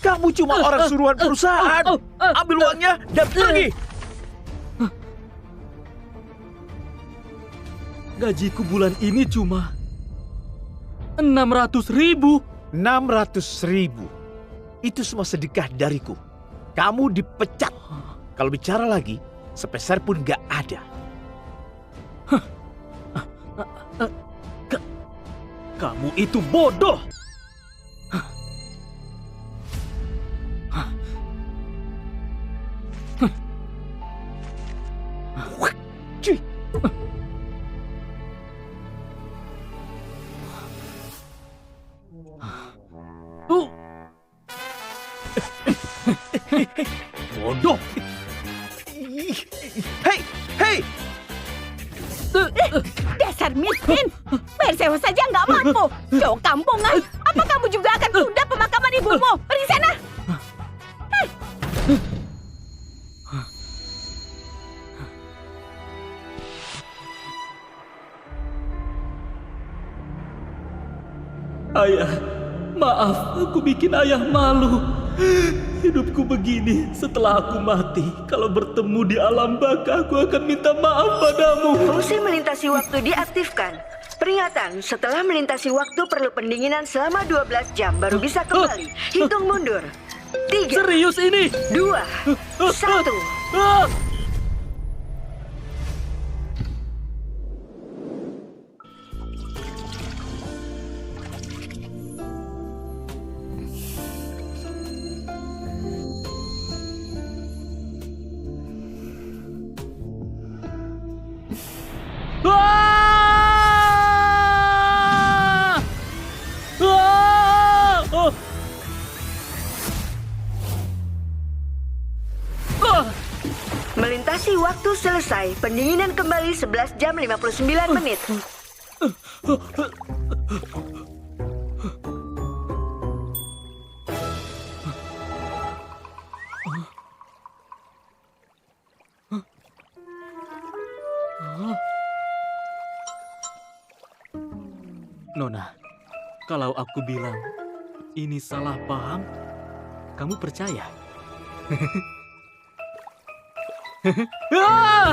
Kamu cuma orang suruhan perusahaan. Ambil uangnya dan pergi. Gajiku bulan ini cuma 600.000. 600.000. Itu semua sedekah dariku. Kamu dipecat. Kalau bicara lagi, sepeser pun gak ada. Kamu itu bodoh. Cuy. Bodoh. Hei, hei. Dasar miskin. Bayar sewa saja nggak mampu. Cowok kampungan. Apa kamu juga akan tunda pemakaman ibumu? Pergi sana. Ayah, maaf, aku bikin ayah malu. Hidupku begini setelah aku mati. Kalau bertemu di alam baka, aku akan minta maaf padamu. Fungsi melintasi waktu diaktifkan. Peringatan, setelah melintasi waktu perlu pendinginan selama 12 jam baru bisa kembali. Hitung mundur. 3, Serius ini? 2, 1. Ah! Ah! Ah! Oh! Ah! Melintasi waktu selesai. Pendinginan kembali 11 jam 59 menit. Nona, kalau aku bilang ini salah paham, kamu percaya? Ah!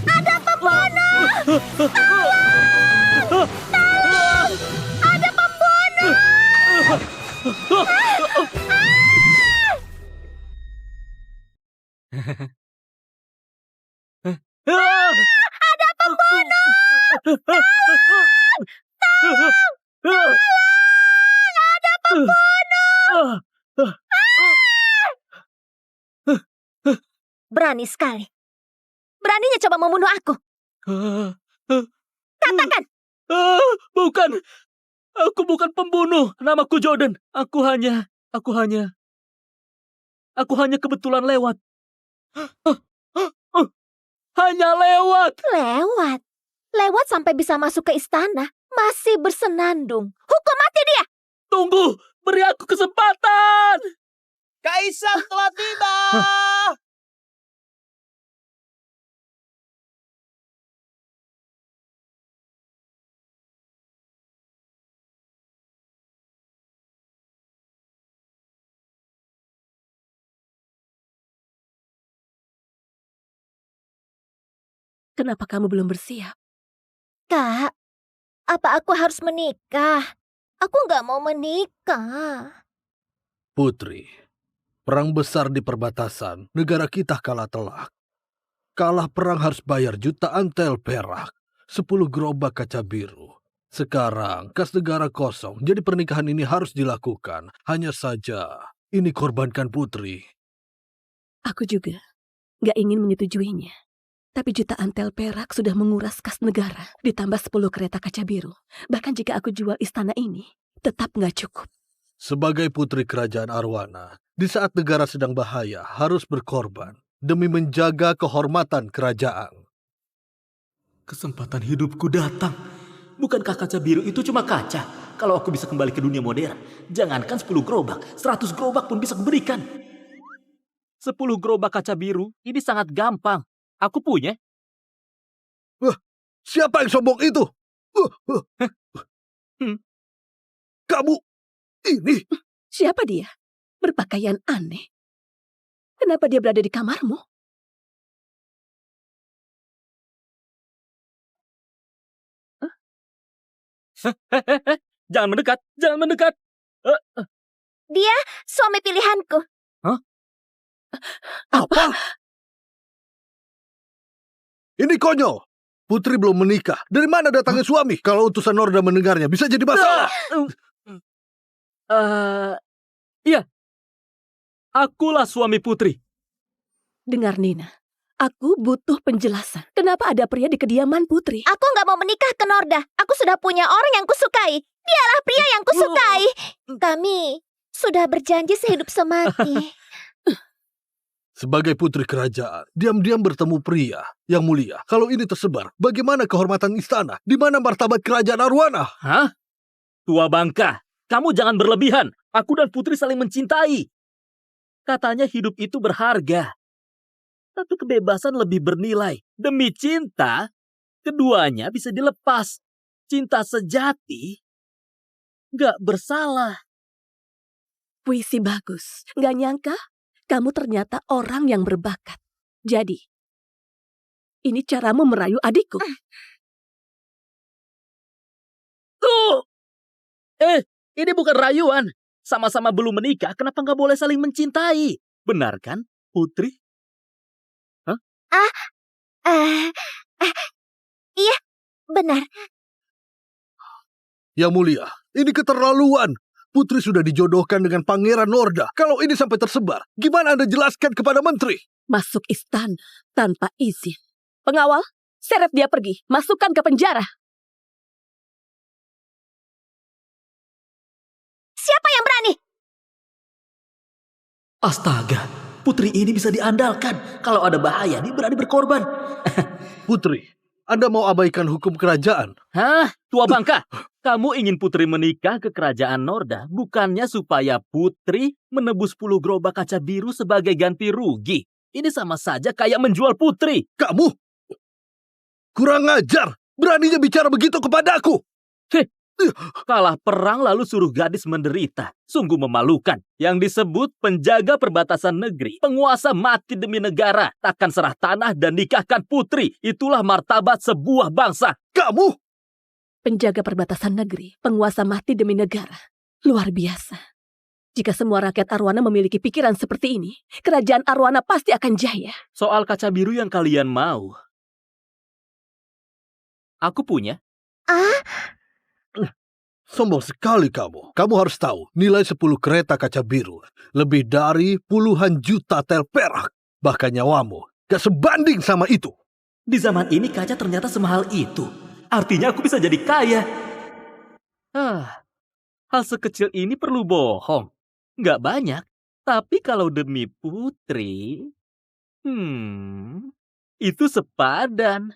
Ada pembunuh! Tolong! Tolong! Ada pembunuh! Ah! Ada pembunuh! Ada pembunuh! Berani sekali. Beraninya coba membunuh aku. Katakan! Bukan. Aku bukan pembunuh. Namaku Jordan. Aku hanya kebetulan lewat. Hanya lewat. Lewat. Lewat sampai bisa masuk ke istana. Masih bersenandung. Hukum mati dia! Tunggu. Beri aku kesempatan. Kaisar telah tiba. Kenapa kamu belum bersiap? Kak, apa aku harus menikah? Aku nggak mau menikah. Putri, perang besar di perbatasan, negara kita kalah telak. Kalah perang harus bayar jutaan tel perak, 10 gerobak kaca biru. Sekarang, kas negara kosong, jadi pernikahan ini harus dilakukan. Hanya saja, ini korbankan Putri. Aku juga gak ingin menyetujuinya. Tapi jutaan tel perak sudah menguras kas negara, ditambah 10 kereta kaca biru. Bahkan jika aku jual istana ini, tetap gak cukup. Sebagai putri kerajaan Arwana, di saat negara sedang bahaya, harus berkorban demi menjaga kehormatan kerajaan. Kesempatan hidupku datang. Bukankah kaca biru itu cuma kaca? Kalau aku bisa kembali ke dunia modern, jangankan 10 gerobak, 100 gerobak pun bisa kuberikan. 10 gerobak kaca biru, ini sangat gampang. Aku punya. Siapa yang sombong itu? Kamu ini? Siapa dia? berpakaian aneh. Kenapa dia berada di kamarmu? Jangan mendekat, jangan mendekat. Dia suami pilihanku. Apa? Ini konyol. Putri belum menikah. Dari mana datangnya suami? Kalau utusan Norda mendengarnya, bisa jadi masalah. Iya. Akulah suami Putri. Dengar Nina, aku butuh penjelasan. Kenapa ada pria di kediaman Putri? Aku nggak mau menikah ke Norda. Aku sudah punya orang yang kusukai. Dialah pria yang kusukai. Kami sudah berjanji sehidup semati. Sebagai putri kerajaan, diam-diam bertemu pria yang mulia. Kalau ini tersebar, bagaimana kehormatan istana? Di mana martabat kerajaan Arowana? Hah? Tua bangka, kamu jangan berlebihan. Aku dan Putri saling mencintai. Katanya hidup itu berharga. Tapi kebebasan lebih bernilai. Demi cinta, keduanya bisa dilepas. Cinta sejati gak bersalah. Puisi bagus. Gak nyangka, kamu ternyata orang yang berbakat. Jadi, ini caramu merayu adikku. Tuh! Ini bukan rayuan. Sama-sama belum menikah, kenapa gak boleh saling mencintai? Benar kan, Putri? Iya, benar. Yang mulia, ini keterlaluan. Putri sudah dijodohkan dengan Pangeran Norda. Kalau ini sampai tersebar, gimana Anda jelaskan kepada menteri? Masuk istana tanpa izin. Pengawal, seret dia pergi. Masukkan ke penjara. Siapa yang berani? Astaga, Putri ini bisa diandalkan. Kalau ada bahaya, dia berani berkorban. Putri, Anda mau abaikan hukum kerajaan? Hah? Tua bangka, kamu ingin Putri menikah ke kerajaan Norda bukannya supaya Putri menebus 10 gerobak kaca biru sebagai ganti rugi. Ini sama saja kayak menjual Putri. Kamu? Kurang ajar. Beraninya bicara begitu kepadaku. Kalah perang lalu suruh gadis menderita. Sungguh memalukan. Yang disebut penjaga perbatasan negeri. Penguasa mati demi negara. Takkan serah tanah dan nikahkan Putri. Itulah martabat sebuah bangsa. Kamu? Penjaga perbatasan negeri, penguasa mati demi negara. Luar biasa. Jika semua rakyat Arowana memiliki pikiran seperti ini, kerajaan Arowana pasti akan jaya. Soal kaca biru yang kalian mau, aku punya. Sombong sekali kamu. Kamu harus tahu, nilai 10 kereta kaca biru lebih dari puluhan juta tel perak. Bahkan nyawamu gak sebanding sama itu. Di zaman ini kaca ternyata semahal itu. Artinya aku bisa jadi kaya. Hal sekecil ini perlu bohong. Nggak banyak. Tapi kalau demi Putri, itu sepadan.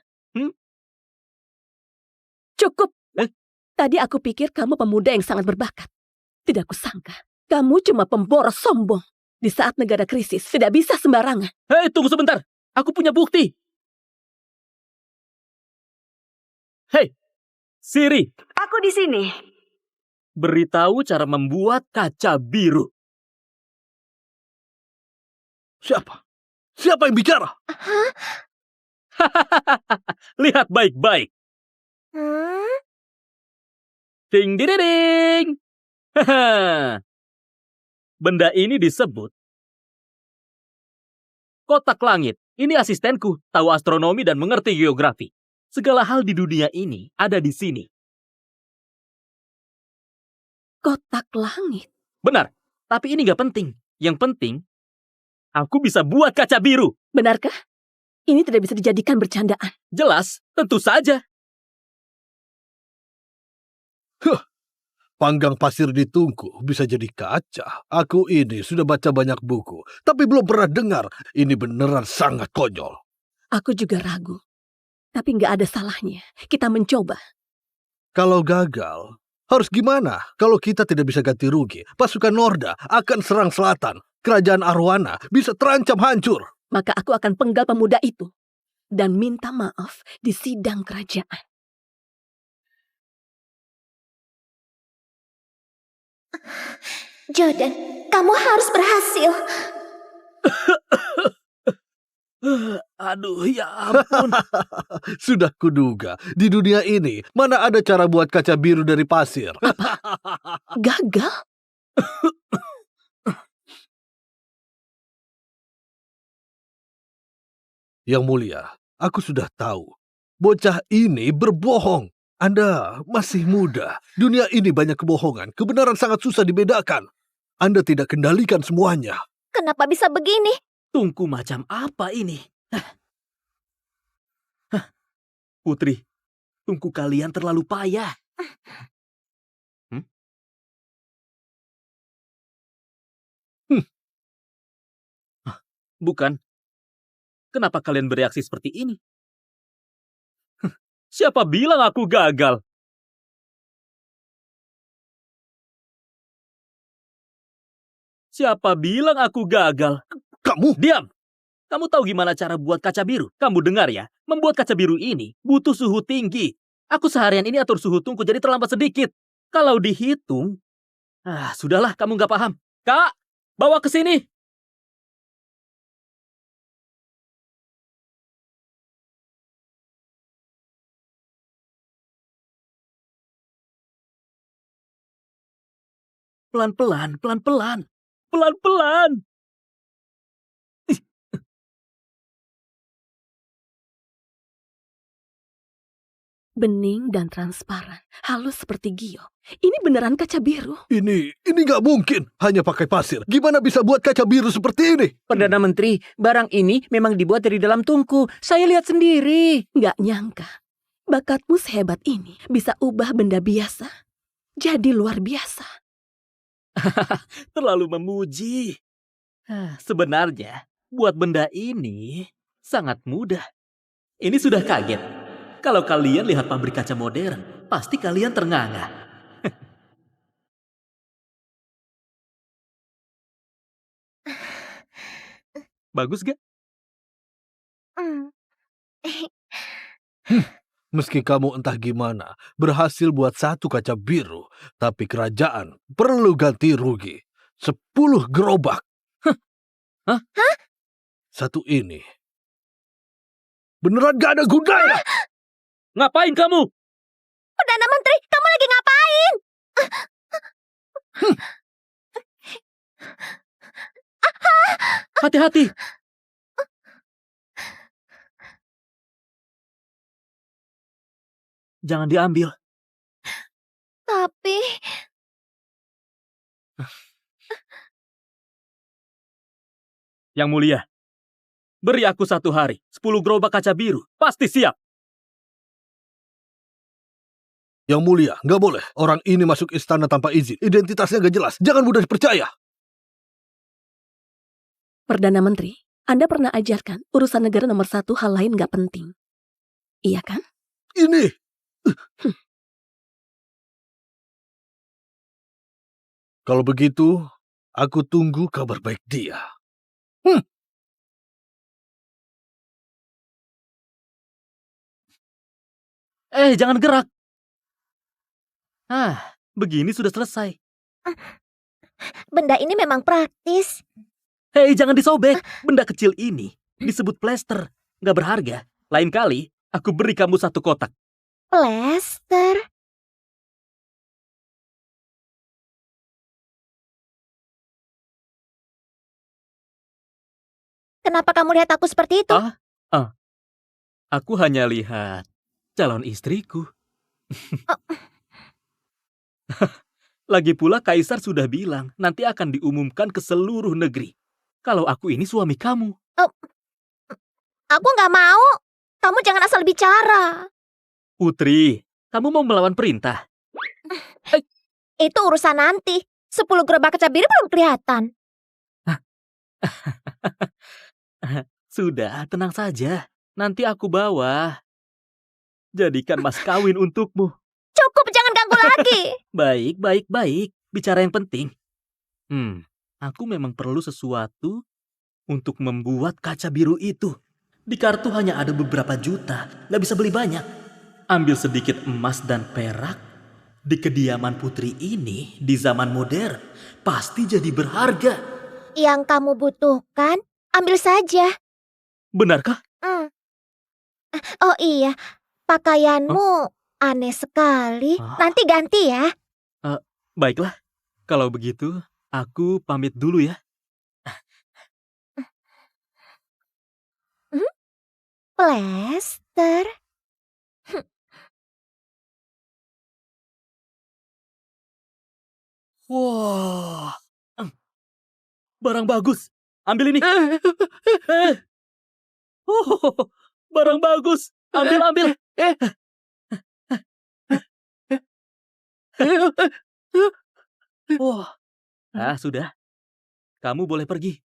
Cukup. Tadi aku pikir kamu pemuda yang sangat berbakat. Tidak kusangka. Kamu cuma pemboros sombong. Di saat negara krisis, tidak bisa sembarangan. Hei, tunggu sebentar. Aku punya bukti. Hei, Siri. Aku di sini. Beritahu cara membuat kaca biru. Siapa? Siapa yang bicara? Lihat baik-baik. Ding ding ding. Benda ini disebut kotak langit. Ini asistenku, tahu astronomi dan mengerti geografi. Segala hal di dunia ini ada di sini. Kotak langit? Benar, tapi ini gak penting. Yang penting, aku bisa buat kaca biru. Benarkah? Ini tidak bisa dijadikan bercandaan. Jelas, tentu saja. Panggang pasir di tungku bisa jadi kaca. Aku ini sudah baca banyak buku, tapi belum pernah dengar. Ini beneran sangat konyol. Aku juga ragu. Tapi nggak ada salahnya. Kita mencoba. Kalau gagal, harus gimana? Kalau kita tidak bisa ganti rugi, pasukan Norda akan serang selatan. Kerajaan Arowana bisa terancam hancur. Maka aku akan penggal pemuda itu. Dan minta maaf di sidang kerajaan. Jordan, kamu harus berhasil. Aduh, ya ampun. Sudah kuduga, di dunia ini mana ada cara buat kaca biru dari pasir? Gagal? Yang mulia, aku sudah tahu. Bocah ini berbohong. Anda masih muda. Dunia ini banyak kebohongan. Kebenaran sangat susah dibedakan. Anda tidak kendalikan semuanya. Kenapa bisa begini? Tungku macam apa ini? Putri, tungku kalian terlalu payah. Bukan. Kenapa kalian bereaksi seperti ini? Siapa bilang aku gagal? Siapa bilang aku gagal? Kamu? Diam! Kamu tahu gimana cara buat kaca biru? Kamu dengar ya, membuat kaca biru ini butuh suhu tinggi. Aku seharian ini atur suhu tungku jadi terlambat sedikit. Kalau dihitung... sudahlah, kamu nggak paham. Kak, bawa ke sini. Pelan-pelan, pelan-pelan. Pelan-pelan. Bening dan transparan, halus seperti giok. Ini beneran kaca biru. Ini nggak mungkin. Hanya pakai pasir. Gimana bisa buat kaca biru seperti ini? Perdana Menteri, barang ini memang dibuat dari dalam tungku. Saya lihat sendiri. Nggak nyangka, bakatmu sehebat ini bisa ubah benda biasa jadi luar biasa. Terlalu memuji. Sebenarnya, buat benda ini sangat mudah. Ini sudah kaget. Kalau kalian lihat pabrik kaca modern, pasti kalian ternganga. Bagus gak? Meski kamu entah gimana, berhasil buat satu kaca biru, tapi kerajaan perlu ganti rugi. 10 gerobak. Hah? Satu ini. Beneran gak ada gunanya. Ngapain kamu? Perdana Menteri, kamu lagi ngapain? Hati-hati. Jangan diambil. Tapi... Yang mulia, beri aku 1 hari, 10 gerobak kaca biru. Pasti siap. Yang mulia, nggak boleh. Orang ini masuk istana tanpa izin. Identitasnya nggak jelas. Jangan mudah dipercaya. Perdana Menteri, Anda pernah ajarkan urusan negara nomor 1 hal lain nggak penting. Iya kan? Ini. Kalau begitu, aku tunggu kabar baik dia. Jangan gerak. Begini sudah selesai. Benda ini memang praktis. Hei, jangan disobek. Benda kecil ini disebut plester. Nggak berharga. Lain kali, aku beri kamu 1 kotak. Plester. Kenapa kamu lihat aku seperti itu? Aku hanya lihat calon istriku. Lagi pula Kaisar sudah bilang nanti akan diumumkan ke seluruh negeri. Kalau aku ini suami kamu. Aku nggak mau. Kamu jangan asal bicara. Putri, kamu mau melawan perintah? Itu urusan nanti. 10 gerobak kaca biru belum kelihatan. Sudah, tenang saja. Nanti aku bawa. Jadikan mas kawin untukmu. Cukup, jangan ganggu lagi. Baik. Bicara yang penting. Aku memang perlu sesuatu untuk membuat kaca biru itu. Di kartu hanya ada beberapa juta. Gak bisa beli banyak. Ambil sedikit emas dan perak. Di kediaman putri ini, di zaman modern, pasti jadi berharga. Yang kamu butuhkan, ambil saja. Benarkah? Hmm. Oh iya, pakaianmu aneh sekali. Hah? Nanti ganti ya. Baiklah, kalau begitu aku pamit dulu ya. Plester. Wah, barang bagus. Ambil ini. Oh, barang bagus. Ambil, ambil. Wah, sudah. Kamu boleh pergi.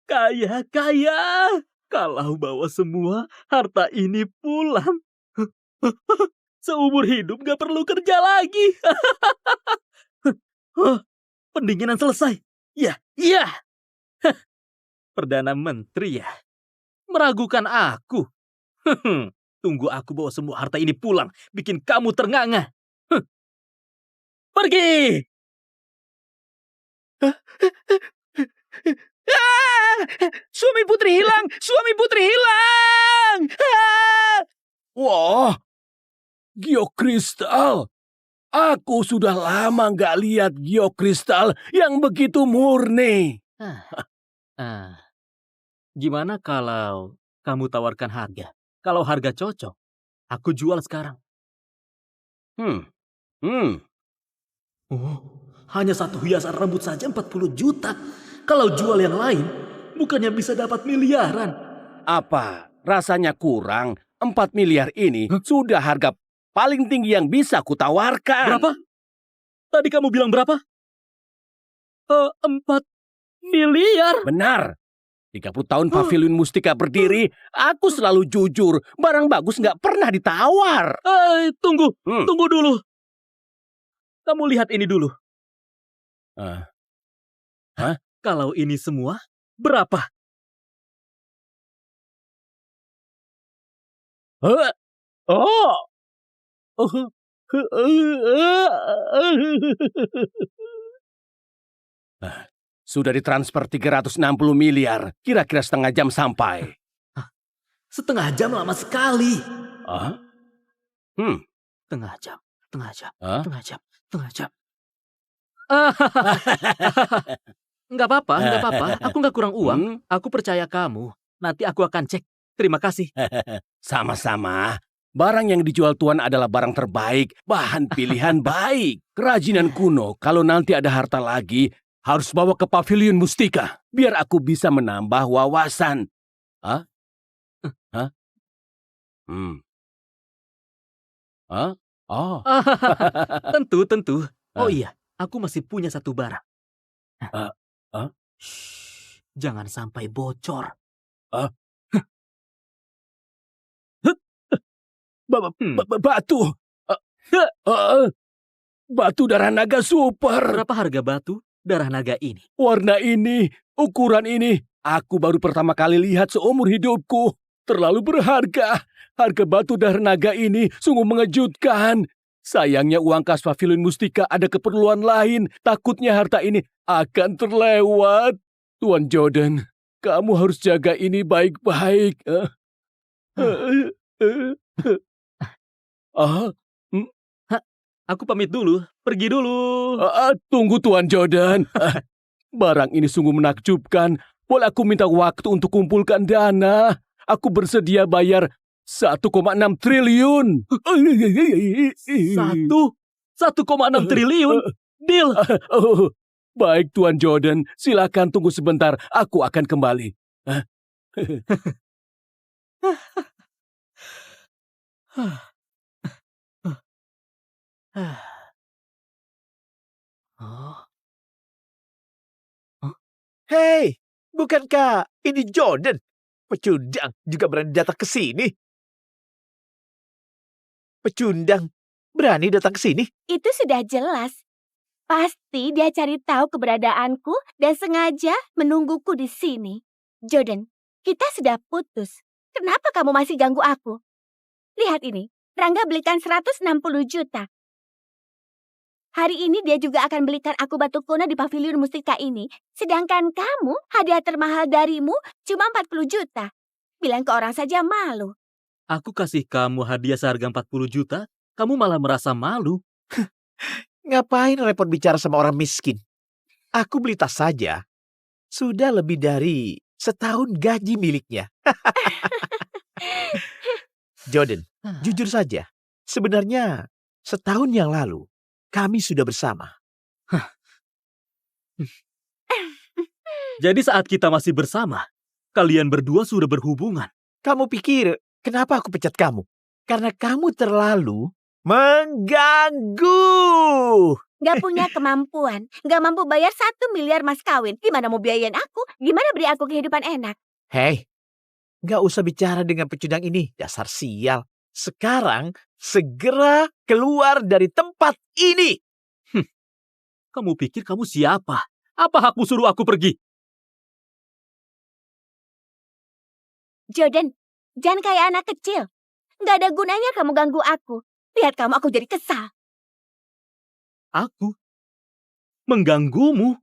Kaya, kaya. Kalau bawa semua harta ini pulang, seumur hidup gak perlu kerja lagi. Pendinginan selesai. Ya, iya. Perdana Menteri ya. Meragukan aku. Tunggu aku bawa semua harta ini pulang. Bikin kamu ternganga. Pergi! Suami putri hilang! Suami putri hilang! Wah, Geokristal. Aku sudah lama nggak lihat geokristal yang begitu murni. Gimana kalau kamu tawarkan harga? Kalau harga cocok, aku jual sekarang. Oh, hanya satu hiasan rambut saja 40 juta. Kalau jual yang lain, bukannya bisa dapat miliaran. Apa? Rasanya kurang? 4 miliar ini sudah harga paling tinggi yang bisa kutawarkan. Berapa? Tadi kamu bilang berapa? 4 miliar. Benar. 30 tahun Pavilion Mustika berdiri, aku selalu jujur. Barang bagus nggak pernah ditawar. Tunggu dulu. Kamu lihat ini dulu. Kalau ini semua, berapa? Oh. Sudah ditransfer 360 miliar. Kira-kira setengah jam sampai. Setengah jam lama sekali. Setengah jam. Setengah jam. Nggak apa-apa. Aku nggak kurang uang. Aku percaya kamu. Nanti aku akan cek. Terima kasih. Sama-sama. Barang yang dijual Tuan adalah barang terbaik. Bahan pilihan baik. Kerajinan kuno. Kalau nanti ada harta lagi, harus bawa ke Pavilion Mustika. Biar aku bisa menambah wawasan. Oh. Tentu. Oh iya, aku masih punya satu barang. Shh, jangan sampai bocor. Batu. Batu darah naga super. Berapa harga batu darah naga ini? Warna ini, ukuran ini, aku baru pertama kali lihat seumur hidupku. Terlalu berharga. Harga batu darah naga ini sungguh mengejutkan. Sayangnya uang kas Pavilion Mustika ada keperluan lain. Takutnya harta ini akan terlewat. Tuan Jordan, kamu harus jaga ini baik-baik. Aku pamit dulu. Pergi dulu. Tunggu Tuan Jordan. Barang ini sungguh menakjubkan. Boleh aku minta waktu untuk kumpulkan dana? Aku bersedia bayar 1,6 triliun. 1,6 triliun? Deal. Baik Tuan Jordan, silakan tunggu sebentar. Aku akan kembali. Hei, bukankah ini Jordan? Pecundang juga berani datang ke sini. Pecundang berani datang ke sini? Itu sudah jelas. Pasti dia cari tahu keberadaanku dan sengaja menungguku di sini. Jordan, kita sudah putus. Kenapa kamu masih ganggu aku? Lihat ini, Rangga belikan 160 juta. Hari ini dia juga akan belikan aku batu kuno di pavilion mustika ini. Sedangkan kamu, hadiah termahal darimu cuma 40 juta. Bilang ke orang saja malu. Aku kasih kamu hadiah seharga 40 juta, kamu malah merasa malu. Ngapain repot bicara sama orang miskin? Aku beli tas saja. Sudah lebih dari setahun gaji miliknya. Jordan, jujur saja. Sebenarnya setahun yang lalu kami sudah bersama. Jadi saat kita masih bersama, kalian berdua sudah berhubungan. Kamu pikir kenapa aku pecat kamu? Karena kamu terlalu mengganggu. Gak punya kemampuan. Gak mampu bayar 1 miliar mas kawin. Gimana mau biayain aku? Gimana beri aku kehidupan enak? Hei, gak usah bicara dengan pecundang ini. Dasar sial. Sekarang segera keluar dari tempat ini. Kamu pikir kamu siapa? Apa hakmu suruh aku pergi? Jordan, jangan kayak anak kecil. Gak ada gunanya kamu ganggu aku. Lihat kamu, aku jadi kesal. Aku? Mengganggumu?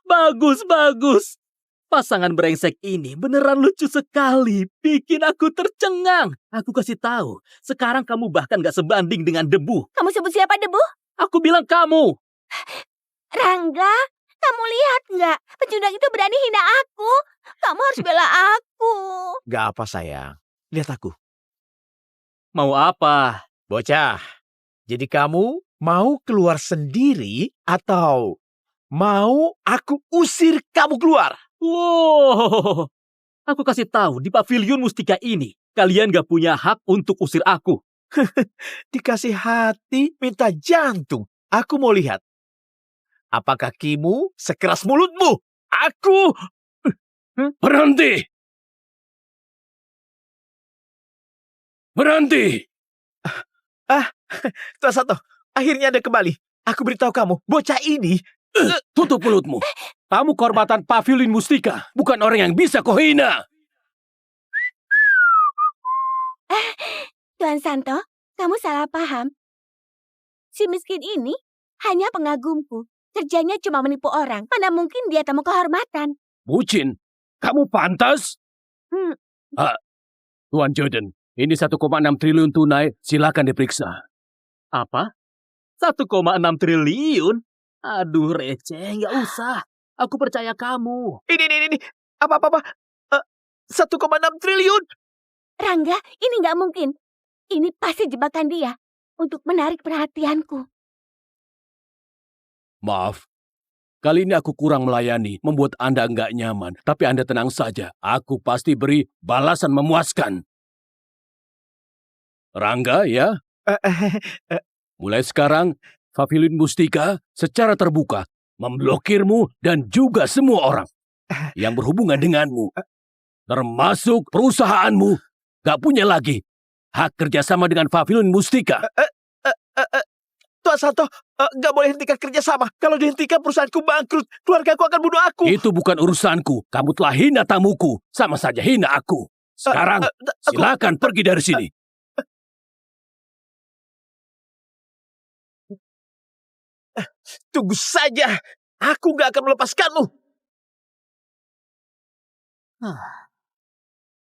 Bagus, bagus. Pasangan brengsek ini beneran lucu sekali. Bikin aku tercengang. Aku kasih tahu. Sekarang kamu bahkan gak sebanding dengan debu. Kamu sebut siapa debu? Aku bilang kamu. Rangga, kamu lihat nggak? Pecundang itu berani hina aku. Kamu harus bela aku. Gak apa sayang. Lihat aku. Mau apa? Bocah, jadi kamu mau keluar sendiri atau mau aku usir kamu keluar? Wow, aku kasih tahu di pavilion mustika ini, kalian gak punya hak untuk usir aku. Dikasih hati, minta jantung. Aku mau lihat. Apa kakimu sekeras mulutmu? Aku... Berhenti! Berhenti! Tuan Sato, akhirnya Anda kembali. Aku beritahu kamu, bocah ini... Tutup mulutmu. Kamu kehormatan pavilion mustika, bukan orang yang bisa kau hina. Tuan Santo, kamu salah paham. Si miskin ini hanya pengagumku. Kerjanya cuma menipu orang. Mana mungkin dia tamu kehormatan. Bucin, kamu pantas? Hmm. Tuan Jordan, ini 1,6 triliun tunai, silakan diperiksa. Apa? 1,6 triliun? Aduh receh, gak usah. Aku percaya kamu. Ini. Apa? 1,6 triliun? Rangga, ini nggak mungkin. Ini pasti jebakan dia untuk menarik perhatianku. Maaf, kali ini aku kurang melayani, membuat Anda nggak nyaman. Tapi Anda tenang saja, aku pasti beri balasan memuaskan. Rangga, ya? Mulai sekarang, pavilion mustika secara terbuka memblokirmu dan juga semua orang yang berhubungan denganmu. Termasuk perusahaanmu. Gak punya lagi hak kerjasama dengan pavilion mustika. Tuan Santo, gak boleh hentikan kerjasama. Kalau dihentikan perusahaanku bangkrut. Keluargaku akan bunuh aku. Itu bukan urusanku. Kamu telah hina tamuku. Sama saja hina aku. Sekarang, silakan pergi dari sini. Tunggu saja. Aku gak akan melepaskanmu.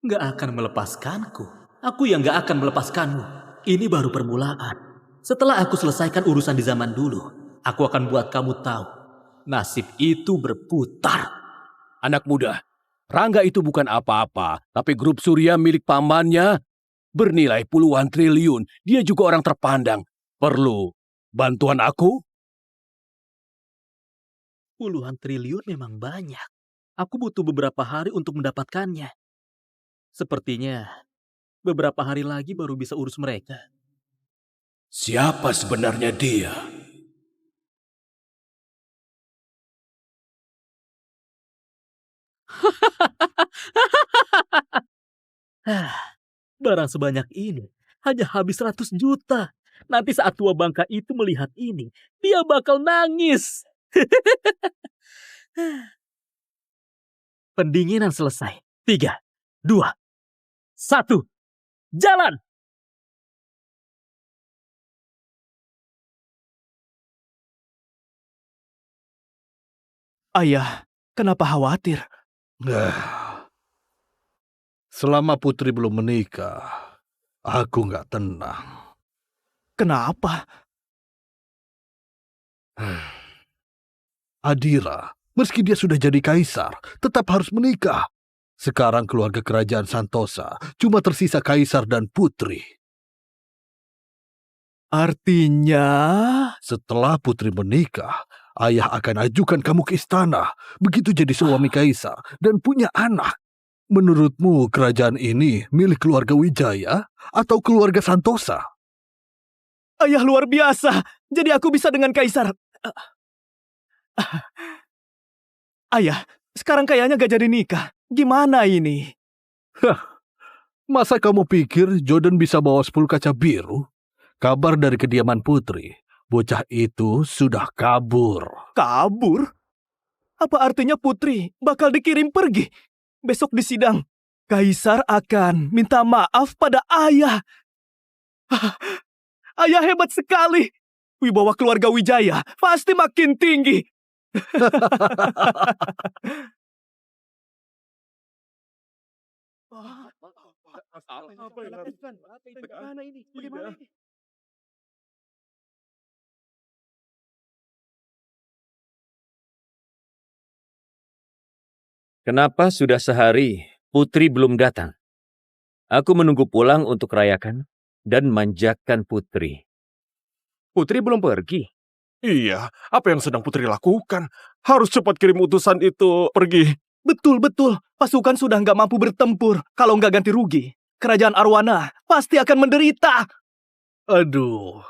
Gak akan melepaskanku. Aku yang gak akan melepaskanmu. Ini baru permulaan. Setelah aku selesaikan urusan di zaman dulu, aku akan buat kamu tahu. Nasib itu berputar. Anak muda, Rangga itu bukan apa-apa. Tapi grup Surya milik pamannya bernilai puluhan triliun. Dia juga orang terpandang. Perlu bantuan aku? Puluhan triliun memang banyak. Aku butuh beberapa hari untuk mendapatkannya. Sepertinya beberapa hari lagi baru bisa urus mereka. Siapa sebenarnya dia? Barang sebanyak ini hanya habis 100 juta. Nanti saat tua bangka itu melihat ini, dia bakal nangis. Pendinginan selesai. 3, 2, 1, jalan! Ayah, kenapa khawatir? Selama putri belum menikah, aku nggak tenang. Kenapa? Adira, meski dia sudah jadi kaisar, tetap harus menikah. Sekarang keluarga kerajaan Santosa cuma tersisa kaisar dan putri. Artinya... Setelah putri menikah, ayah akan ajukan kamu ke istana. Begitu jadi suami kaisar dan punya anak. Menurutmu kerajaan ini milik keluarga Wijaya atau keluarga Santosa? Ayah luar biasa. Jadi aku bisa dengan kaisar. Ayah, sekarang kayaknya gak jadi nikah. Gimana ini? Masa kamu pikir Jordan bisa bawa 10 kaca biru? Kabar dari kediaman putri, bocah itu sudah kabur. Kabur? Apa artinya putri bakal dikirim pergi? Besok di sidang, kaisar akan minta maaf pada ayah. Ayah hebat sekali. Wibawa keluarga Wijaya pasti makin tinggi. Bagaimana ini? Kenapa sudah sehari Putri belum datang? Aku menunggu pulang untuk rayakan dan manjakan Putri. Putri belum pergi. Iya, apa yang sedang Putri lakukan? Harus cepat kirim utusan itu pergi. Betul. Pasukan sudah nggak mampu bertempur. Kalau nggak ganti rugi, kerajaan Arwana pasti akan menderita. Aduh,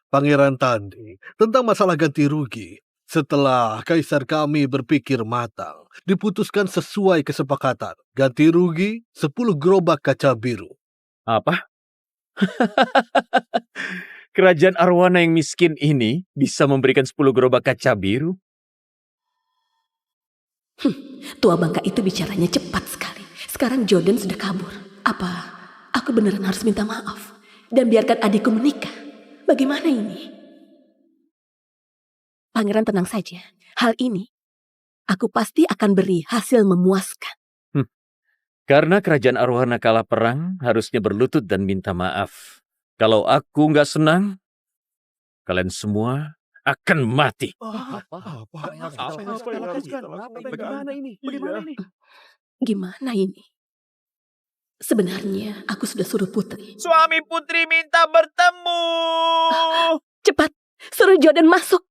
Pangeran Tandi, tentang masalah ganti rugi. Setelah kaisar kami berpikir matang, diputuskan sesuai kesepakatan. Ganti rugi 10 gerobak kaca biru. Apa? Kerajaan Arwana yang miskin ini bisa memberikan 10 gerobak kaca biru? Tua bangka itu bicaranya cepat sekali. Sekarang Jordan sudah kabur. Apa aku beneran harus minta maaf dan biarkan adikku menikah? Bagaimana ini? Pangeran tenang saja. Hal ini aku pasti akan beri hasil memuaskan. Karena kerajaan Arwana kalah perang, harusnya berlutut dan minta maaf. Kalau aku nggak senang, kalian semua akan mati. Gimana ini? Sebenarnya aku sudah suruh Putri. Suami Putri minta bertemu. Cepat, suruh Jordan masuk.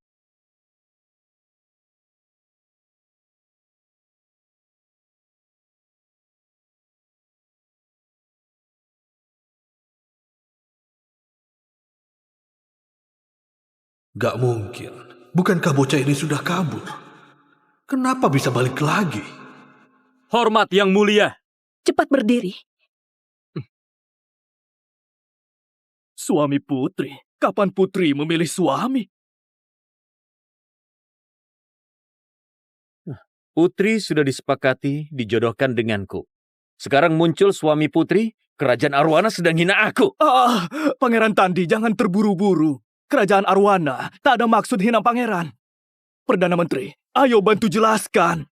Gak mungkin. Bukankah bocah ini sudah kabur? Kenapa bisa balik lagi? Hormat yang mulia. Cepat berdiri. Suami Putri. Kapan Putri memilih suami? Putri sudah disepakati dijodohkan denganku. Sekarang muncul suami Putri, kerajaan Arwana sedang hina aku. Pangeran Tandi, jangan terburu-buru. Kerajaan Arwana tak ada maksud hina pangeran. Perdana Menteri, ayo bantu jelaskan.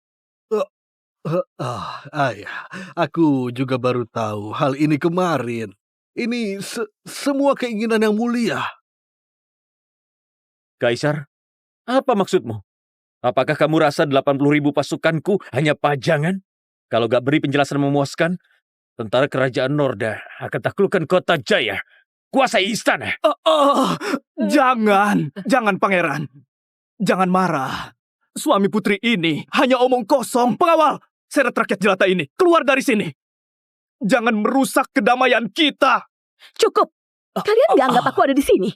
Ayah, aku juga baru tahu hal ini kemarin. Ini semua keinginan yang mulia. Kaisar, apa maksudmu? Apakah kamu rasa 80.000 pasukanku hanya pajangan? Kalau gak beri penjelasan memuaskan, tentara kerajaan Norda akan taklukkan kota Jaya. Kuasai istana. Jangan pangeran. Jangan marah. Suami Putri ini hanya omong kosong. Pengawal, seret rakyat jelata ini keluar dari sini. Jangan merusak kedamaian kita. Cukup. Kalian gak anggap aku ada di sini?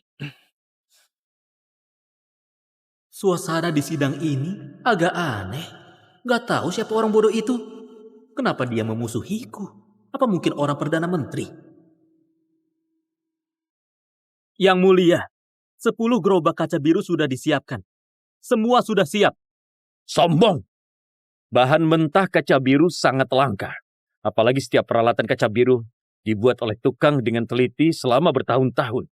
Suasana di sidang ini agak aneh. Gak tahu siapa orang bodoh itu. Kenapa dia memusuhiku? Apa mungkin orang Perdana Menteri? Yang mulia, 10 gerobak kaca biru sudah disiapkan. Semua sudah siap. Sombong. Bahan mentah kaca biru sangat langka. Apalagi setiap peralatan kaca biru dibuat oleh tukang dengan teliti selama bertahun-tahun.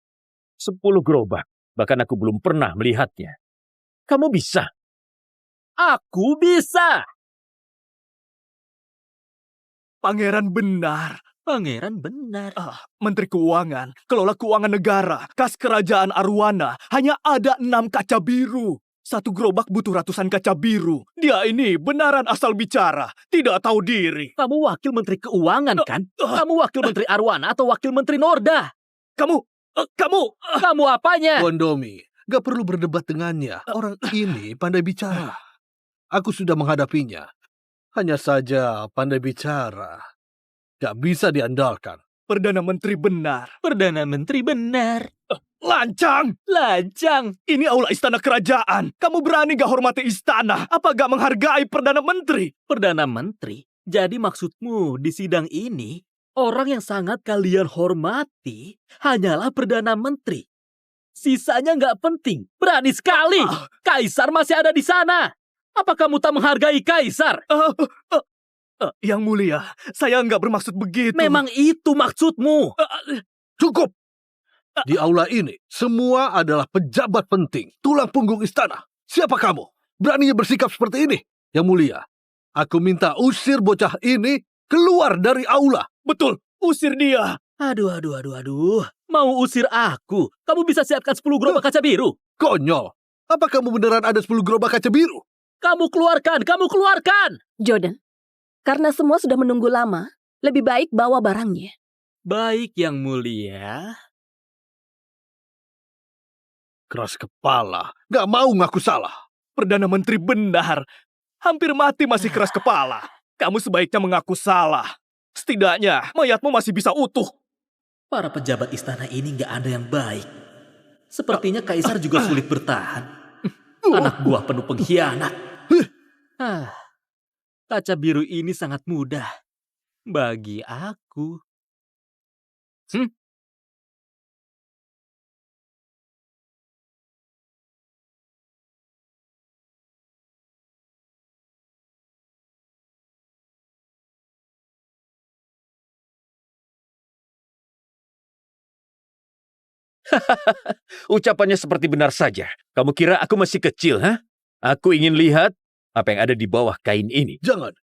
10 gerobak, bahkan aku belum pernah melihatnya. Kamu bisa. Aku bisa. Pangeran benar. Pangeran benar. Menteri Keuangan, kelola keuangan negara, kas kerajaan Arowana, hanya ada 6 kaca biru. 1 gerobak butuh ratusan kaca biru. Dia ini benaran asal bicara, tidak tahu diri. Kamu wakil menteri keuangan kan? Kamu wakil menteri Arowana atau wakil menteri Norda? Kamu apanya? Bondomi, gak perlu berdebat dengannya. Orang ini pandai bicara. Aku sudah menghadapinya. Hanya saja pandai bicara. Gak bisa diandalkan. Perdana Menteri benar. Perdana Menteri benar. Lancang! Lancang! Ini aula istana kerajaan. Kamu berani gak hormati istana? Apa gak menghargai Perdana Menteri? Perdana Menteri? Jadi maksudmu di sidang ini, orang yang sangat kalian hormati hanyalah Perdana Menteri. Sisanya nggak penting. Berani sekali. Kaisar masih ada di sana. Apa kamu tak menghargai Kaisar? Yang mulia, saya nggak bermaksud begitu. Memang itu maksudmu. Cukup! Di aula ini, semua adalah pejabat penting. Tulang punggung istana. Siapa kamu? Beraninya bersikap seperti ini? Yang mulia, aku minta usir bocah ini keluar dari aula. Betul, usir dia. Aduh. Mau usir aku? Kamu bisa siapkan 10 gerobak kaca biru. Konyol. Apa kamu beneran ada 10 gerobak kaca biru? Kamu keluarkan! Jordan, karena semua sudah menunggu lama, lebih baik bawa barangnya. Baik, Yang Mulia. Keras kepala. Gak mau ngaku salah. Perdana Menteri benar. Hampir mati masih keras kepala. Kamu sebaiknya mengaku salah. Setidaknya, mayatmu masih bisa utuh. Para pejabat istana ini gak ada yang baik. Sepertinya Kaisar juga sulit bertahan. Anak buah penuh pengkhianat. Kaca biru ini sangat mudah bagi aku. Ucapannya seperti benar saja. Kamu kira aku masih kecil, ha? Aku ingin lihat apa yang ada di bawah kain ini. Jangan.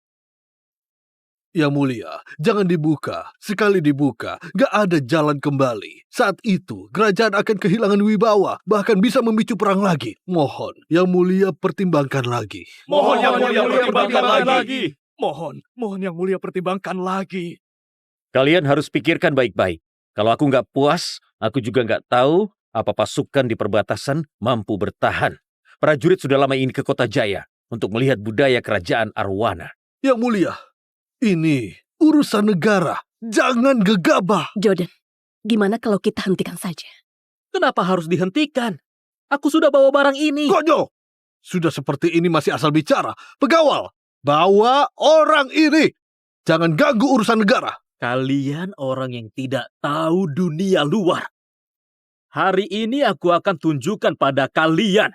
Yang mulia, jangan dibuka. Sekali dibuka, gak ada jalan kembali. Saat itu, kerajaan akan kehilangan wibawa, bahkan bisa memicu perang lagi. Mohon, Yang Mulia pertimbangkan lagi. Mohon Yang Mulia pertimbangkan lagi. Mohon Yang Mulia pertimbangkan lagi. Kalian harus pikirkan baik-baik. Kalau aku nggak puas, aku juga nggak tahu apa pasukan di perbatasan mampu bertahan. Prajurit sudah lama ingin ke Kota Jaya untuk melihat budaya kerajaan Arowana. Yang Mulia, ini urusan negara. Jangan gegabah. Jordan, gimana kalau kita hentikan saja? Kenapa harus dihentikan? Aku sudah bawa barang ini. Konyol! Sudah seperti ini masih asal bicara. Pegawal, bawa orang ini. Jangan ganggu urusan negara. Kalian orang yang tidak tahu dunia luar. Hari ini aku akan tunjukkan pada kalian.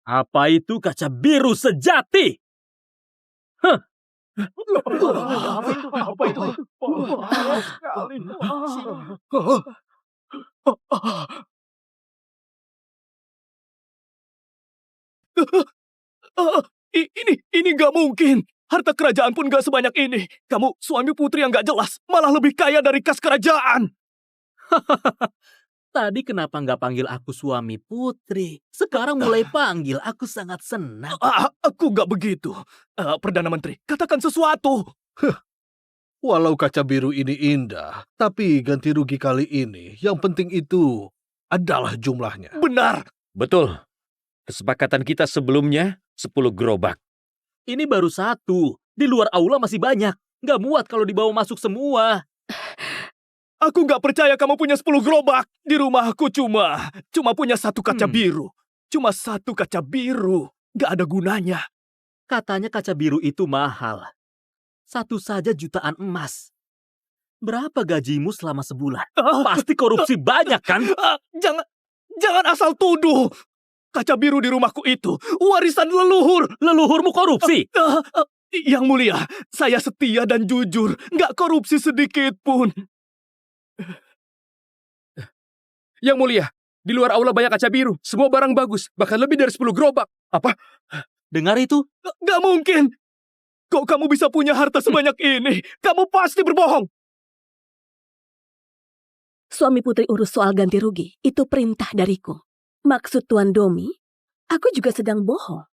Apa itu kaca biru sejati? Apa itu? Ini gak mungkin. Harta kerajaan pun gak sebanyak ini. Kamu suami putri yang gak jelas. Malah lebih kaya dari kas kerajaan. Tadi kenapa nggak panggil aku suami putri? Sekarang mulai panggil, aku sangat senang. Aku gak begitu. Perdana Menteri, katakan sesuatu. Walau kaca biru ini indah, tapi ganti rugi kali ini, yang penting itu adalah jumlahnya. Benar. Betul. Kesepakatan kita sebelumnya 10 gerobak. Ini baru 1. Di luar aula masih banyak. Nggak muat kalau dibawa masuk semua. Aku gak percaya kamu punya 10 gerobak. Di rumahku cuma punya 1 kaca biru. Cuma 1 kaca biru. Gak ada gunanya. Katanya kaca biru itu mahal. 1 saja jutaan emas. Berapa gajimu selama sebulan? Pasti korupsi banyak kan? Jangan asal tuduh. Kaca biru di rumahku itu warisan leluhur. Leluhurmu korupsi? Yang mulia, saya setia dan jujur, nggak korupsi sedikit pun. Yang mulia, di luar aula banyak kaca biru. Semua barang bagus, bahkan lebih dari 10 gerobak. Apa? Dengar itu? Nggak mungkin. Kok kamu bisa punya harta sebanyak ini? Kamu pasti berbohong. Suami putri urus soal ganti rugi. Itu perintah dariku. Maksud Tuan Domi, aku juga sedang bohong.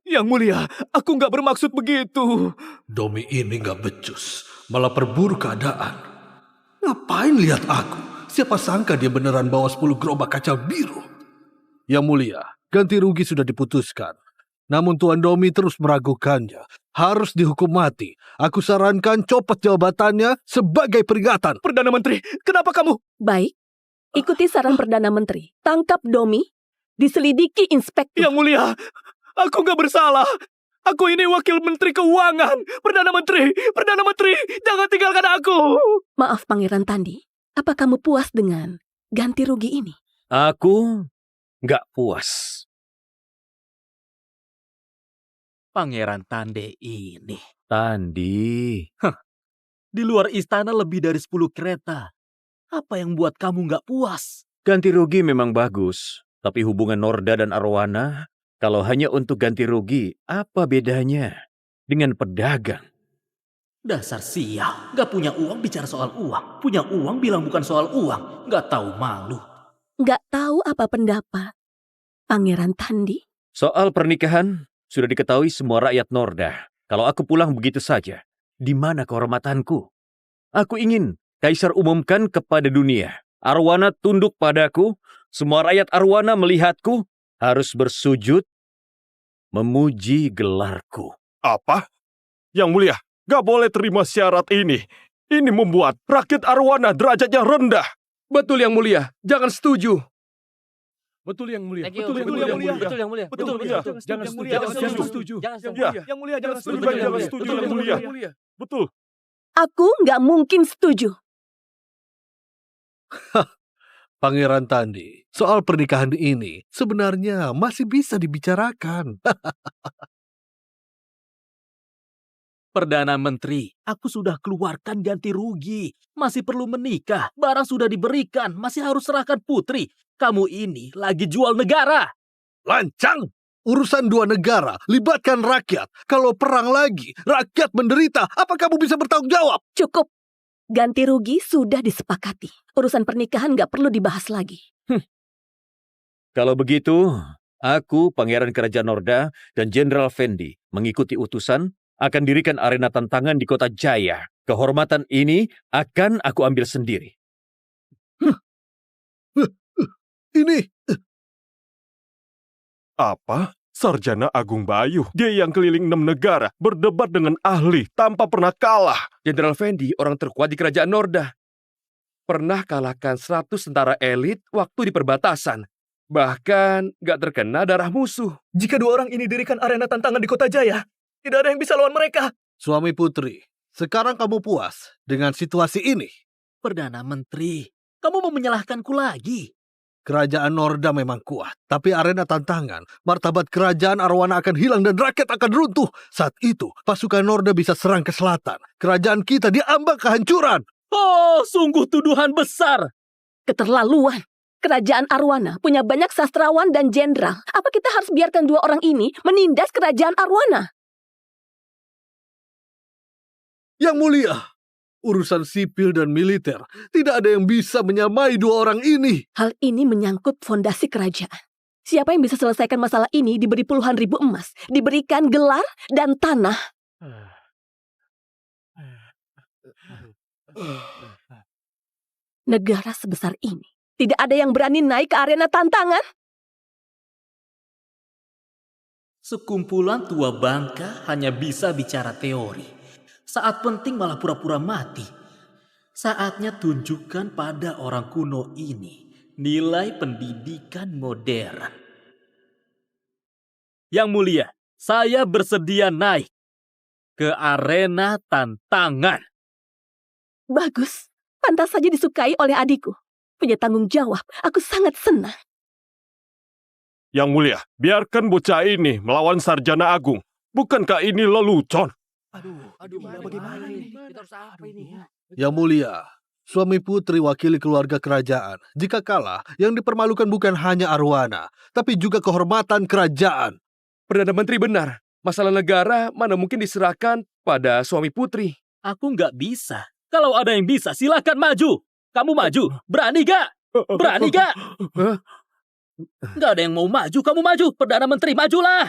Yang mulia, aku nggak bermaksud begitu. Domi ini nggak becus, malah perburuk keadaan. Ngapain lihat aku? Siapa sangka dia beneran bawa 10 gerobak kaca biru. Yang mulia, ganti rugi sudah diputuskan. Namun Tuan Domi terus meragukannya. Harus dihukum mati. Aku sarankan copot jabatannya sebagai peringatan. Perdana Menteri, kenapa kamu? Baik, ikuti saran Perdana Menteri. Tangkap Domi, diselidiki inspektur. Yang mulia, aku nggak bersalah. Aku ini wakil Menteri Keuangan. Perdana Menteri, jangan tinggalkan aku. Maaf Pangeran Tandi, apa kamu puas dengan ganti rugi ini? Aku nggak puas. Pangeran Tande ini. Tandi. Di luar istana lebih dari 10 kereta. Apa yang buat kamu nggak puas? Ganti rugi memang bagus. Tapi hubungan Norda dan Arowana, kalau hanya untuk ganti rugi, apa bedanya dengan pedagang? Dasar sial. Nggak punya uang bicara soal uang. Punya uang bilang bukan soal uang. Nggak tahu malu. Nggak tahu apa pendapat Pangeran Tandi? Soal pernikahan, sudah diketahui semua rakyat Norda. Kalau aku pulang begitu saja, di mana kehormatanku? Aku ingin Kaisar umumkan kepada dunia. Arowana tunduk padaku, semua rakyat Arowana melihatku, harus bersujud, memuji gelarku. Apa? Yang mulia, gak boleh terima syarat ini. Ini membuat rakyat Arowana derajatnya rendah. Betul yang mulia, jangan setuju. Betul yang mulia. Betul yang mulia. Betul yang mulia. Betul, Betul. Jangan setuju. Jangan setuju. Yang mulia, jangan setuju. Lebih baik jangan setuju yang mulia. Betul. Aku nggak mungkin setuju. Pangeran Tandi, soal pernikahan ini sebenarnya masih bisa dibicarakan. Perdana Menteri, aku sudah keluarkan ganti rugi. Masih perlu menikah. Barang sudah diberikan. Masih harus serahkan putri. Kamu ini lagi jual negara. Lancang! Urusan dua negara, libatkan rakyat. Kalau perang lagi, rakyat menderita. Apa kamu bisa bertanggung jawab? Cukup. Ganti rugi sudah disepakati. Urusan pernikahan nggak perlu dibahas lagi. Kalau begitu, aku, Pangeran Kerajaan Norda, dan Jenderal Fendi mengikuti utusan, akan dirikan arena tantangan di Kota Jaya. Kehormatan ini akan aku ambil sendiri. Ini... Apa? Sarjana Agung Bayu. Dia yang keliling 6 negara, berdebat dengan ahli tanpa pernah kalah. Jenderal Fendi, orang terkuat di kerajaan Norda. Pernah kalahkan 100 tentara elit waktu di perbatasan. Bahkan gak terkena darah musuh. Jika dua orang ini dirikan arena tantangan di Kota Jaya, tidak ada yang bisa lawan mereka. Suami putri, sekarang kamu puas dengan situasi ini? Perdana Menteri, kamu mau menyalahkanku lagi? Kerajaan Norda memang kuat, tapi arena tantangan, martabat kerajaan Arowana akan hilang dan rakyat akan runtuh. Saat itu, pasukan Norda bisa serang ke selatan. Kerajaan kita diambang kehancuran. Oh, sungguh tuduhan besar. Keterlaluan. Kerajaan Arowana punya banyak sastrawan dan jenderal. Apa kita harus biarkan dua orang ini menindas kerajaan Arowana? Yang mulia, urusan sipil dan militer, tidak ada yang bisa menyamai dua orang ini. Hal ini menyangkut fondasi kerajaan. Siapa yang bisa selesaikan masalah ini diberi puluhan ribu emas, diberikan gelar dan tanah. Negara sebesar ini, tidak ada yang berani naik ke arena tantangan. Sekumpulan tua bangka hanya bisa bicara teori. Saat penting malah pura-pura mati. Saatnya tunjukkan pada orang kuno ini nilai pendidikan modern. Yang mulia, saya bersedia naik ke arena tantangan. Bagus, pantas saja disukai oleh adikku. Punya tanggung jawab, aku sangat senang. Yang mulia, biarkan bocah ini melawan Sarjana Agung. Bukankah ini lelucon? Bagaimana ini? Yang mulia, suami putri wakili keluarga kerajaan. Jika kalah, yang dipermalukan bukan hanya arwana, tapi juga kehormatan kerajaan. Perdana Menteri benar. Masalah negara mana mungkin diserahkan pada suami putri. Aku nggak bisa. Kalau ada yang bisa, silakan maju. Kamu maju. Berani gak? Berani gak? Nggak ada yang mau maju, kamu maju. Perdana Menteri, majulah.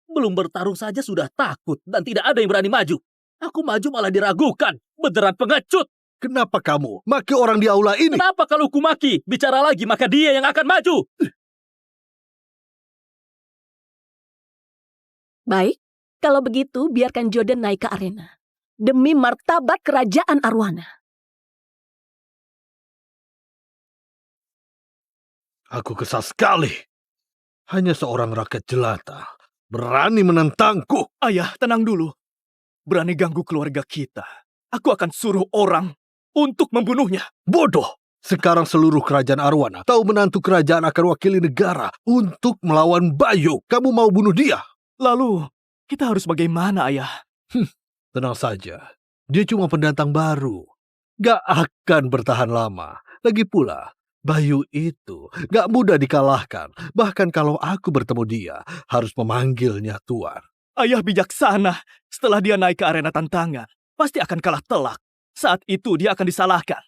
Belum bertarung saja sudah takut dan tidak ada yang berani maju. Aku maju malah diragukan. Beneran pengecut. Kenapa kamu maki orang di aula ini? Kenapa kalau ku maki? Bicara lagi, maka dia yang akan maju. Baik, kalau begitu biarkan Jordan naik ke arena. Demi martabat kerajaan Arowana. Aku kesal sekali. Hanya seorang rakyat jelata berani menentangku. Ayah, tenang dulu. Berani ganggu keluarga kita. Aku akan suruh orang untuk membunuhnya. Bodoh. Sekarang seluruh kerajaan Arowana tahu menantu kerajaan akan wakili negara untuk melawan Bayu. Kamu mau bunuh dia? Lalu, kita harus bagaimana, ayah? Tenang saja. Dia cuma pendatang baru. Gak akan bertahan lama. Lagi pula, Bayu itu gak mudah dikalahkan. Bahkan kalau aku bertemu dia, harus memanggilnya Tuan. Ayah bijaksana. Setelah dia naik ke arena tantangan, pasti akan kalah telak. Saat itu dia akan disalahkan.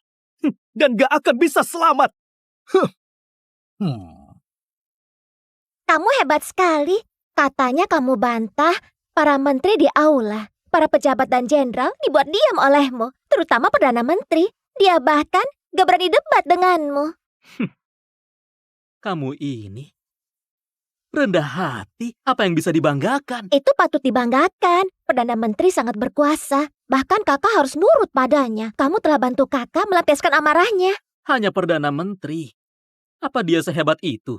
Dan gak akan bisa selamat. Kamu hebat sekali. Katanya kamu bantah para menteri di aula. Para pejabat dan jenderal dibuat diam olehmu. Terutama Perdana Menteri. Dia bahkan gak berani debat denganmu. Kamu ini rendah hati. Apa yang bisa dibanggakan? Itu patut dibanggakan. Perdana Menteri sangat berkuasa. Bahkan kakak harus nurut padanya. Kamu telah bantu kakak melampiaskan amarahnya. Hanya Perdana Menteri. Apa dia sehebat itu?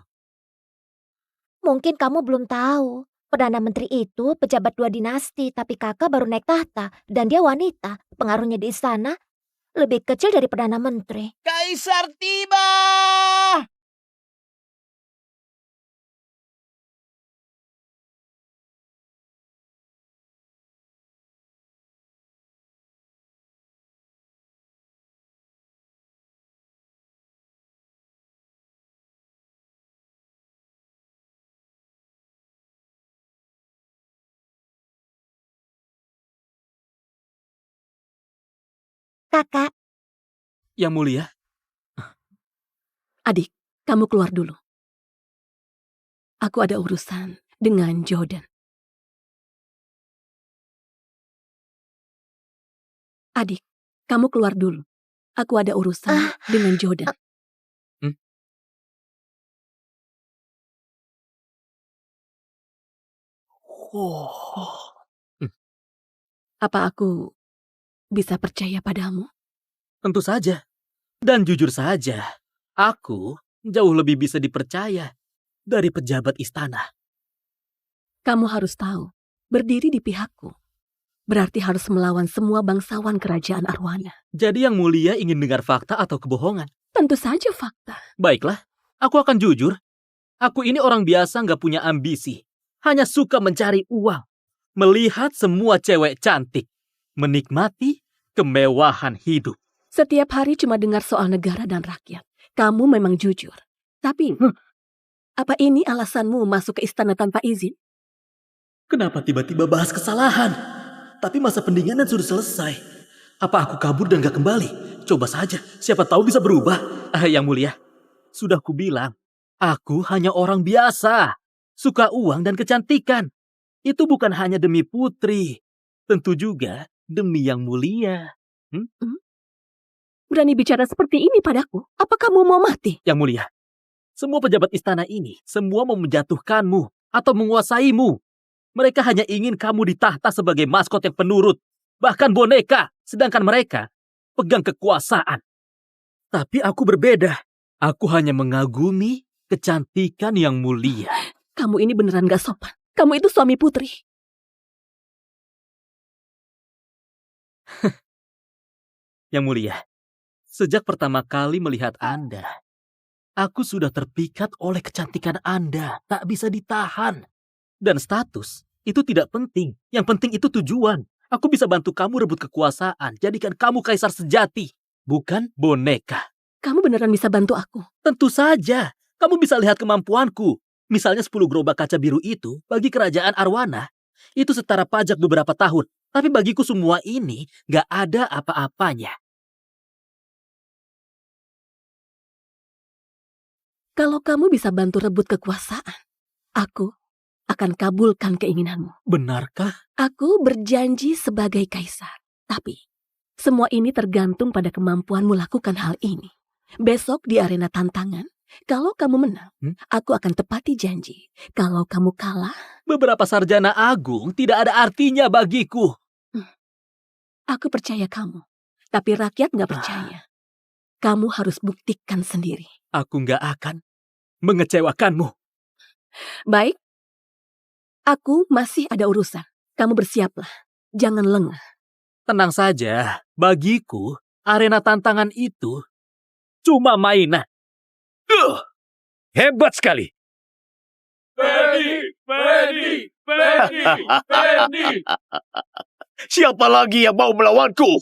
Mungkin kamu belum tahu. Perdana Menteri itu pejabat 2 dinasti. Tapi kakak baru naik tahta. Dan dia wanita. Pengaruhnya di istana lebih kecil dari Perdana Menteri. Kaisar tiba! Kakak, Yang mulia, Adik, kamu keluar dulu. Aku ada urusan dengan Jordan. Adik, kamu keluar dulu. Aku ada urusan dengan Jordan. Apa aku bisa percaya padamu? tentu saja. Dan jujur saja, aku jauh lebih bisa dipercaya dari pejabat istana. Kamu harus tahu, berdiri di pihakku berarti harus melawan semua bangsawan kerajaan Arowana. Jadi yang mulia ingin dengar fakta atau kebohongan? Tentu saja fakta. Baiklah, aku akan jujur. Aku ini orang biasa nggak punya ambisi. Hanya suka mencari uang. Melihat semua cewek cantik. Menikmati kemewahan hidup. Setiap hari cuma dengar soal negara dan rakyat. Kamu memang jujur. Tapi, apa ini alasanmu masuk ke istana tanpa izin? Kenapa tiba-tiba bahas kesalahan? Tapi masa pendinginan sudah selesai. Apa aku kabur dan gak kembali? Coba saja, siapa tahu bisa berubah. Yang mulia, sudah kubilang, aku hanya orang biasa. Suka uang dan kecantikan. Itu bukan hanya demi putri. Tentu juga demi yang mulia. Berani bicara seperti ini padaku? Apa kamu mau mati? Yang mulia, semua pejabat istana ini, semua mau menjatuhkanmu atau menguasaimu. Mereka hanya ingin kamu di tahta sebagai maskot yang penurut. Bahkan boneka, sedangkan mereka pegang kekuasaan. Tapi aku berbeda. Aku hanya mengagumi kecantikan yang mulia. Kamu ini beneran gak sopan. Kamu itu suami putri. Yang mulia, sejak pertama kali melihat Anda, aku sudah terpikat oleh kecantikan Anda. Tak bisa ditahan. Dan status itu tidak penting. Yang penting itu tujuan. Aku bisa bantu kamu rebut kekuasaan. Jadikan kamu kaisar sejati, bukan boneka. Kamu beneran bisa bantu aku? Tentu saja. Kamu bisa lihat kemampuanku. Misalnya 10 gerobak kaca biru itu bagi kerajaan Arwana itu setara pajak beberapa tahun. Tapi bagiku semua ini gak ada apa-apanya. Kalau kamu bisa bantu rebut kekuasaan, aku akan kabulkan keinginanmu. Benarkah? Aku berjanji sebagai kaisar. Tapi, semua ini tergantung pada kemampuanmu lakukan hal ini. Besok di arena tantangan, kalau kamu menang, aku akan tepati janji. Kalau kamu kalah, Beberapa sarjana agung tidak ada artinya bagiku. aku percaya kamu. Tapi rakyat gak percaya. Kamu harus buktikan sendiri. Aku gak akan mengecewakanmu. Baik, aku masih ada urusan. Kamu bersiaplah. Jangan lengah. Tenang saja, bagiku arena tantangan itu cuma mainan. Hebat sekali. Siapa lagi yang mau melawanku?